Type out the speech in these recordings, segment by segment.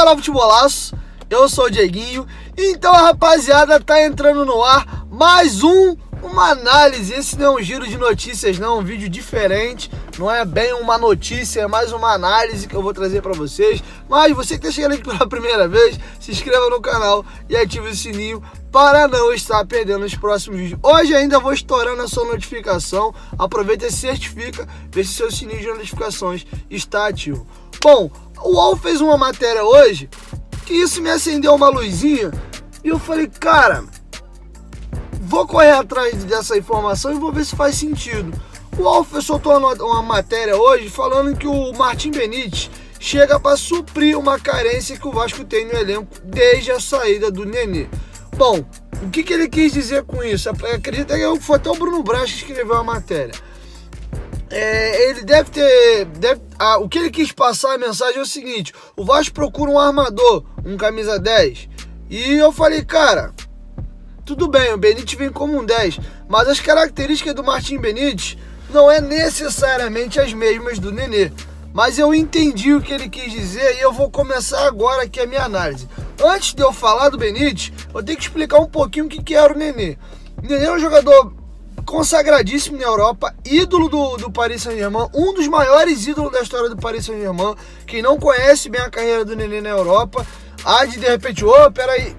Fala Futebolaço, eu sou o Dieguinho. Então, rapaziada, tá entrando no ar mais uma análise. Esse não é um giro de notícias não, um vídeo diferente. Não é bem uma notícia, é mais uma análise que eu vou trazer pra vocês. Mas você que tá chegando aqui pela primeira vez, se inscreva no canal e ative o sininho para não estar perdendo os próximos vídeos. Hoje ainda vou estourando a sua notificação. Aproveita e certifica, vê se seu sininho de notificações está ativo. Bom, o UOL fez uma matéria hoje que isso me acendeu uma luzinha e eu falei, cara, vou correr atrás dessa informação e vou ver se faz sentido. O UOL soltou uma matéria hoje falando que o Martim Benítez chega para suprir uma carência que o Vasco tem no elenco desde a saída do Nenê. Bom, o que ele quis dizer com isso? Acredito que foi até o Bruno Braz que escreveu a matéria. Ele deve ter... o que ele quis passar a mensagem é o seguinte: o Vasco procura um armador, um camisa 10. E eu falei, cara, tudo bem, o Benítez vem como um 10, mas as características do Martim Benítez não é necessariamente as mesmas do Nenê. Mas eu entendi o que ele quis dizer e eu vou começar agora aqui a minha análise. Antes de eu falar do Benítez, eu tenho que explicar um pouquinho o que era o Nenê. O Nenê é um jogador consagradíssimo na Europa, ídolo do Paris Saint-Germain, um dos maiores ídolos da história do Paris Saint-Germain. Quem não conhece bem a carreira do Nenê na Europa, há de repente, peraí,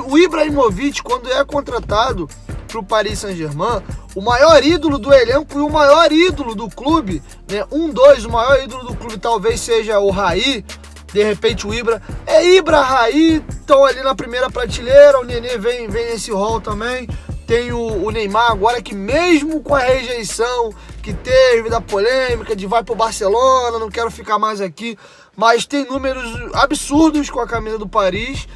o Ibrahimovic, quando é contratado para o Paris Saint-Germain, o maior ídolo do elenco e o maior ídolo do clube, né? O maior ídolo do clube talvez seja o Raí, de repente o Ibra, Raí, estão ali na primeira prateleira, o Nenê vem nesse rol também. Tem o Neymar agora, que mesmo com a rejeição que teve da polêmica de vai pro Barcelona, não quero ficar mais aqui, mas tem números absurdos com a camisa do Paris.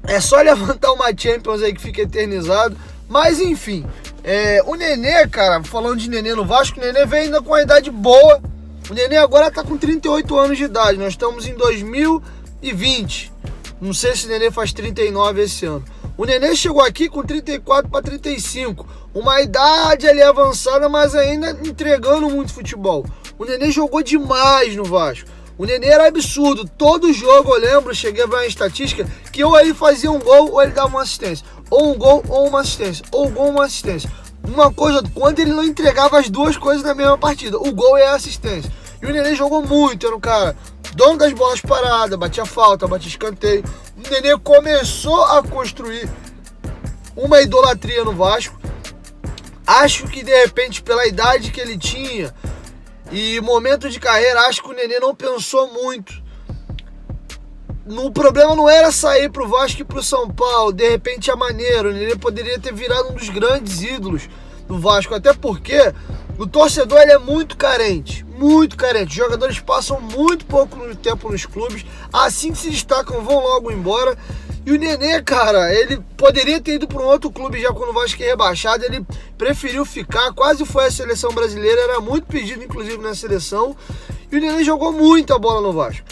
É só levantar uma Champions aí que fica eternizado. Mas enfim, o Nenê, cara, falando de Nenê no Vasco, o Nenê vem ainda com a idade boa. O Nenê agora tá com 38 anos de idade, nós estamos em 2020. Não sei se o Nenê faz 39 esse ano. O Nenê chegou aqui com 34 para 35, uma idade ali avançada, mas ainda entregando muito futebol. O Nenê jogou demais no Vasco. O Nenê era absurdo. Todo jogo, eu lembro, cheguei a ver uma estatística que ou ele fazia um gol ou ele dava uma assistência. Ou um gol ou uma assistência. Ou um gol ou uma assistência. Uma coisa, quando ele não entregava as duas coisas na mesma partida, o gol e a assistência. E o Nenê jogou muito, era um cara dono das bolas paradas, batia falta, batia escanteio. O Nenê começou a construir uma idolatria no Vasco. Acho que de repente, pela idade que ele tinha e momento de carreira, acho que o Nenê não pensou muito. O problema não era sair pro Vasco e pro São Paulo, de repente a maneira. O Nenê poderia ter virado um dos grandes ídolos do Vasco, até porque o torcedor ele é muito carente. Muito carente. Os jogadores passam muito pouco tempo nos clubes, assim que se destacam vão logo embora. E o Nenê, cara, ele poderia ter ido para um outro clube já quando o Vasco é rebaixado, ele preferiu ficar, quase foi à seleção brasileira, era muito pedido inclusive na seleção. E o Nenê jogou muita bola no Vasco.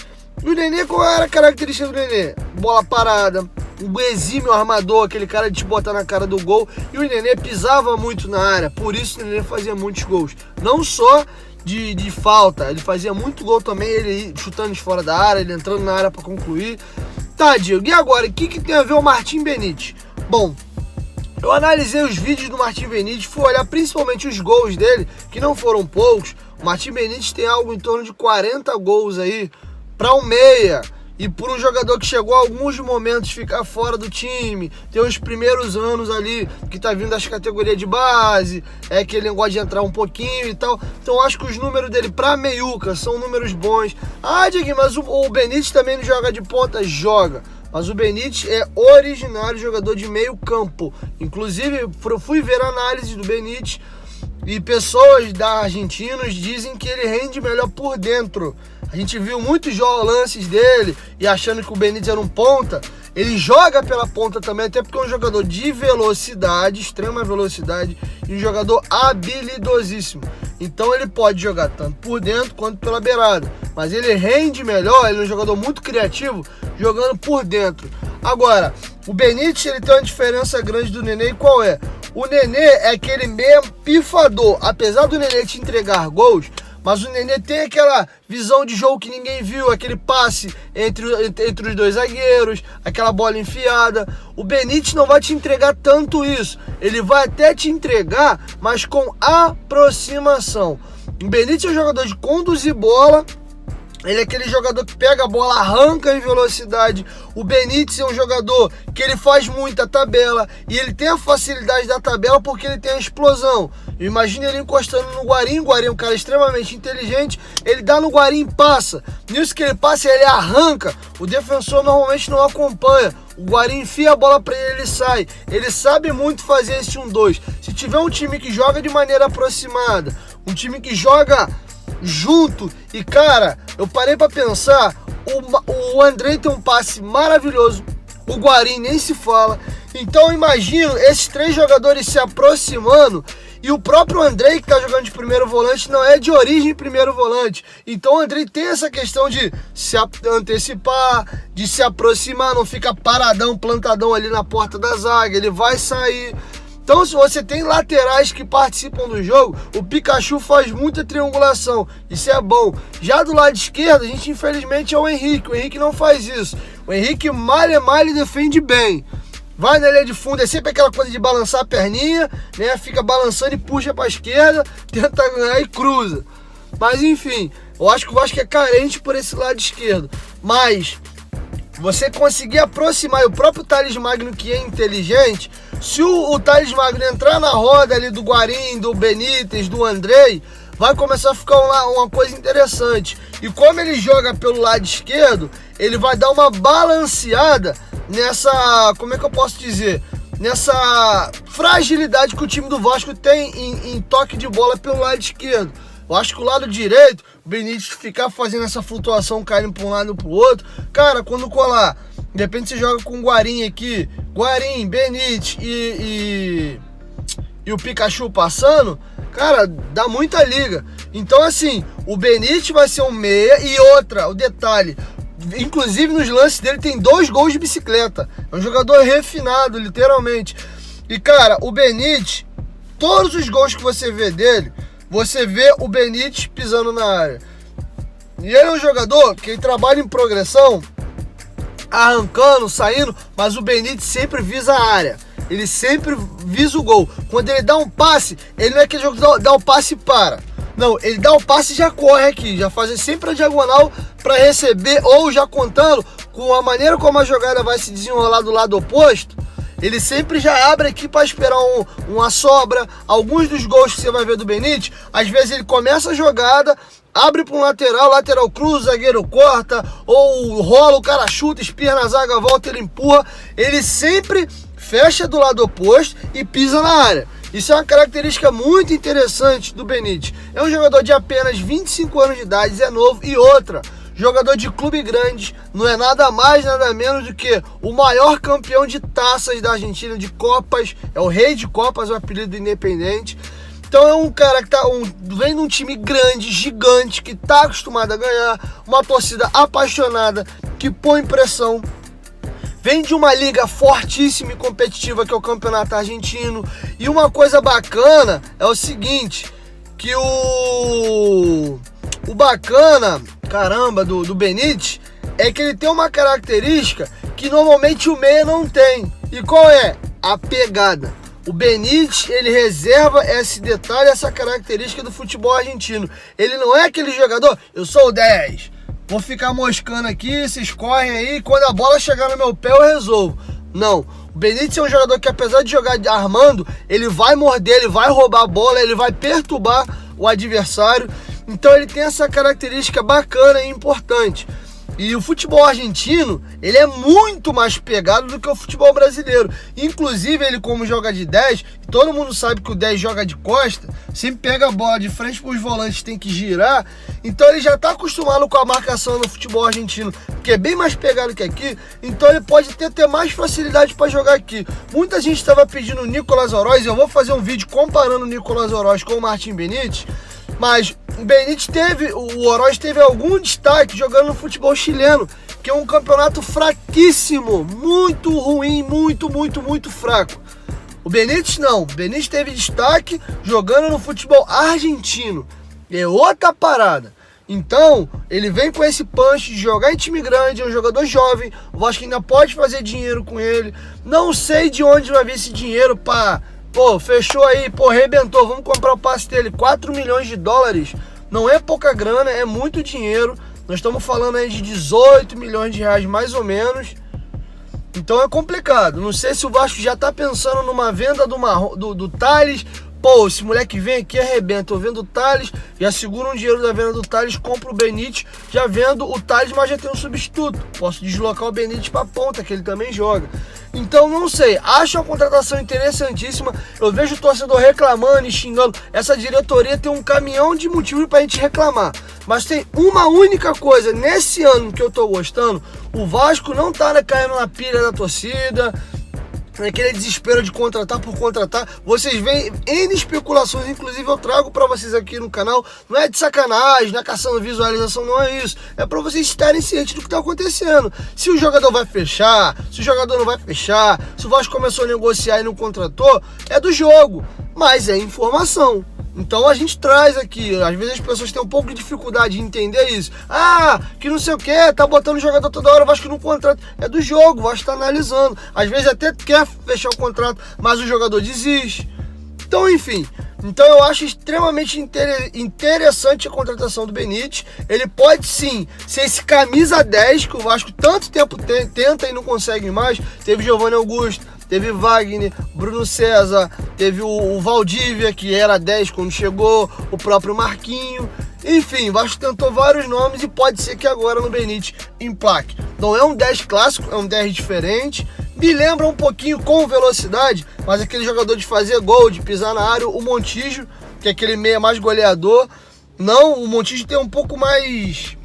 E o Nenê, qual era a característica do Nenê? Bola parada, um exímio armador, aquele cara de te botar na cara do gol. E o Nenê pisava muito na área, por isso o Nenê fazia muitos gols. Não só de falta, ele fazia muito gol também, ele chutando de fora da área, ele entrando na área para concluir. Tá, Diego, e agora, o que tem a ver o Martim Benítez? Bom, eu analisei os vídeos do Martim Benítez, fui olhar principalmente os gols dele, que não foram poucos. O Martim Benítez tem algo em torno de 40 gols aí, para um meia, e por um jogador que chegou a alguns momentos ficar fora do time, tem os primeiros anos ali, que tá vindo das categorias de base, que ele gosta de entrar um pouquinho e tal. Então acho que os números dele pra meiuca são números bons. Ah, Diego, mas o Benítez também não joga de ponta? Joga. Mas o Benítez é originário jogador de meio campo. Inclusive, fui ver a análise do Benítez e pessoas da Argentina dizem que ele rende melhor por dentro. A gente viu muitos lances dele e achando que o Benítez era um ponta. Ele joga pela ponta também, até porque é um jogador de velocidade, extrema velocidade, e um jogador habilidosíssimo. Então ele pode jogar tanto por dentro quanto pela beirada. Mas ele rende melhor, ele é um jogador muito criativo, jogando por dentro. Agora, o Benítez ele tem uma diferença grande do Nenê, e qual é? O Nenê é aquele meio pifador. Apesar do Nenê te entregar gols, mas o Nenê tem aquela visão de jogo que ninguém viu, aquele passe entre os dois zagueiros, aquela bola enfiada. O Benítez não vai te entregar tanto isso, ele vai até te entregar, mas com aproximação. O Benítez é um jogador de conduzir bola. Ele é aquele jogador que pega a bola, arranca em velocidade. O Benítez é um jogador que ele faz muita tabela e ele tem a facilidade da tabela porque ele tem a explosão. Imagina ele encostando no Guarim. O Guarim é um cara extremamente inteligente. Ele dá no Guarim e passa. Nisso que ele passa, ele arranca. O defensor normalmente não acompanha. O Guarim enfia a bola para ele sai. Ele sabe muito fazer esse 1-2. Se tiver um time que joga de maneira aproximada, um time que joga junto, e cara, eu parei pra pensar, o Andrei tem um passe maravilhoso, o Guarim nem se fala, então eu imagino esses três jogadores se aproximando, e o próprio Andrei que tá jogando de primeiro volante não é de origem primeiro volante, então o Andrei tem essa questão de se antecipar, de se aproximar, não fica paradão, plantadão ali na porta da zaga, ele vai sair. Então, se você tem laterais que participam do jogo, o Pikachu faz muita triangulação, isso é bom. Já do lado esquerdo, a gente infelizmente é o Henrique não faz isso. O Henrique malha e defende bem. Vai na linha de fundo, é sempre aquela coisa de balançar a perninha, né? Fica balançando e puxa para a esquerda, tenta ganhar e cruza. Mas enfim, eu acho que o Vasco é carente por esse lado esquerdo. Mas você conseguir aproximar, e o próprio Thales Magno, que é inteligente, se o Thales Magno entrar na roda ali do Guarim, do Benítez, do Andrei, vai começar a ficar uma coisa interessante. E como ele joga pelo lado esquerdo, ele vai dar uma balanceada nessa, como é que eu posso dizer, nessa fragilidade que o time do Vasco tem em toque de bola pelo lado esquerdo. Eu acho que o lado direito, o Benítez ficar fazendo essa flutuação, caindo para um lado e para o outro, cara, quando colar, de repente você joga com o Guarim aqui, Guarim, Benítez e o Pikachu passando, cara, dá muita liga. Então assim, o Benítez vai ser um meia e outra, o detalhe, inclusive nos lances dele tem 2 gols de bicicleta, é um jogador refinado, literalmente. E cara, o Benítez, todos os gols que você vê dele, você vê o Benítez pisando na área. E ele é um jogador que ele trabalha em progressão, arrancando, saindo, mas o Benítez sempre visa a área. Ele sempre visa o gol. Quando ele dá um passe, ele não é aquele jogo que dá o passe e para. Não, ele dá o passe e já corre aqui, já faz sempre a diagonal para receber, ou já contando com a maneira como a jogada vai se desenrolar do lado oposto. Ele sempre já abre aqui para esperar uma sobra. Alguns dos gols que você vai ver do Benítez, às vezes ele começa a jogada, abre para um lateral cruza, o zagueiro corta, ou rola, o cara chuta, espirra na zaga, volta, ele empurra. Ele sempre fecha do lado oposto e pisa na área. Isso é uma característica muito interessante do Benítez. É um jogador de apenas 25 anos de idade, é novo. E outra, jogador de clube grande, não é nada mais, nada menos do que o maior campeão de taças da Argentina, de Copas, é o rei de Copas, o apelido do Independente. Então é um cara que vem de um time grande, gigante, que está acostumado a ganhar, uma torcida apaixonada, que põe pressão. Vem de uma liga fortíssima e competitiva que é o Campeonato Argentino. E uma coisa bacana é o seguinte, que o bacana, caramba, do Benítez, é que ele tem uma característica que normalmente o meia não tem. E qual é? A pegada. O Benítez, ele reserva esse detalhe, essa característica do futebol argentino. Ele não é aquele jogador, eu sou o 10, vou ficar moscando aqui, vocês correm aí, quando a bola chegar no meu pé eu resolvo. Não, o Benítez é um jogador que apesar de jogar armando, ele vai morder, ele vai roubar a bola, ele vai perturbar o adversário. Então ele tem essa característica bacana e importante. E o futebol argentino, ele é muito mais pegado do que o futebol brasileiro. Inclusive, ele como joga de 10, todo mundo sabe que o 10 joga de costa, sempre pega a bola de frente para os volantes, tem que girar. Então ele já está acostumado com a marcação no futebol argentino, que é bem mais pegado que aqui. Então ele pode ter mais facilidade para jogar aqui. Muita gente estava pedindo o Nicolás Oroz, eu vou fazer um vídeo comparando o Nicolás Oroz com o Martim Benítez. Mas o Benítez o Oroz teve algum destaque jogando no futebol chileno, que é um campeonato fraquíssimo, muito ruim, muito fraco. O Benítez não, o Benítez teve destaque jogando no futebol argentino. É outra parada. Então, ele vem com esse punch de jogar em time grande, é um jogador jovem, o Vasco ainda pode fazer dinheiro com ele. Não sei de onde vai vir esse dinheiro pra... Pô, fechou aí, pô, arrebentou, vamos comprar o passe dele, 4 milhões de dólares. Não é pouca grana, é muito dinheiro. Nós estamos falando aí de 18 milhões de reais mais ou menos. Então é complicado. Não sei se o Vasco já tá pensando numa venda do Tales. Pô, esse moleque vem aqui, arrebenta. Eu vendo o Tales, já seguro um dinheiro da venda do Tales, compro o Benítez, já vendo o Tales, mas já tem um substituto. Posso deslocar o Benítez pra ponta, que ele também joga. Então, não sei, acho uma contratação interessantíssima. Eu vejo o torcedor reclamando e xingando. Essa diretoria tem um caminhão de motivos pra gente reclamar. Mas tem uma única coisa, nesse ano que eu tô gostando, o Vasco não tá caindo na pilha da torcida, naquele desespero de contratar por contratar. Vocês veem N especulações, inclusive eu trago pra vocês aqui no canal. Não é de sacanagem, não é caçando visualização, não é isso. É pra vocês estarem cientes do que tá acontecendo. Se o jogador vai fechar, se o jogador não vai fechar, se o Vasco começou a negociar e não contratou, é do jogo. Mas é informação. Então a gente traz aqui, às vezes as pessoas têm um pouco de dificuldade de entender isso. Ah, que não sei o que, tá botando o jogador toda hora, o Vasco não contrata. É do jogo, o Vasco tá analisando. Às vezes até quer fechar o contrato, mas o jogador desiste. Então, enfim. Então eu acho extremamente interessante a contratação do Benítez. Ele pode sim ser esse camisa 10 que o Vasco tanto tempo tenta e não consegue mais. Teve Giovanni Augusto, teve Wagner, Bruno César, teve o Valdívia, que era 10 quando chegou, o próprio Marquinho. Enfim, o Vasco tentou vários nomes e pode ser que agora no Benítez emplaque. Não é um 10 clássico, é um 10 diferente. Me lembra um pouquinho com velocidade, mas aquele jogador de fazer gol, de pisar na área, o Montijo, que é aquele meia mais goleador. Não, o Montijo tem um pouco mais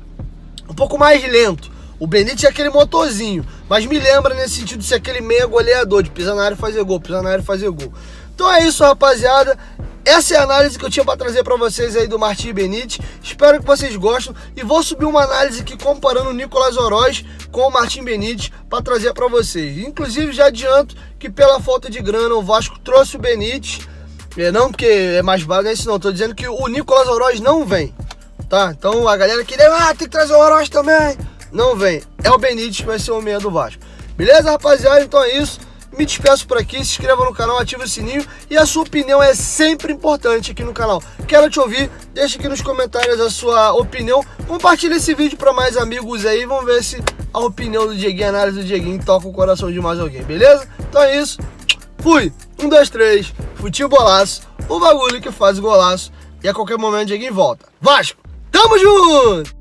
lento. O Benítez é aquele motorzinho, mas me lembra nesse sentido de ser aquele meia goleador, de pisar na área e fazer gol, pisar na área e fazer gol. Então é isso, rapaziada. Essa é a análise que eu tinha para trazer para vocês aí do Martim Benítez. Espero que vocês gostem e vou subir uma análise aqui comparando o Nicolás Oroz com o Martim Benítez para trazer para vocês. Inclusive já adianto que pela falta de grana o Vasco trouxe o Benítez. Não porque é mais barato, não é isso não. Tô dizendo que o Nicolás Oroz não vem, tá? Então a galera que tem que trazer o Oroz também. Não vem, é o Benítez que vai ser o meia do Vasco. Beleza, rapaziada? Então é isso. Me despeço por aqui, se inscreva no canal, ative o sininho e a sua opinião é sempre importante aqui no canal. Quero te ouvir, deixa aqui nos comentários a sua opinião. Compartilha esse vídeo para mais amigos aí, vamos ver se a opinião do Dieguinho, a análise do Dieguinho toca o coração de mais alguém, beleza? Então é isso, fui, 1, 2, 3, futiu bolaço, o bagulho que faz golaço e a qualquer momento o Dieguinho volta. Vasco, tamo junto!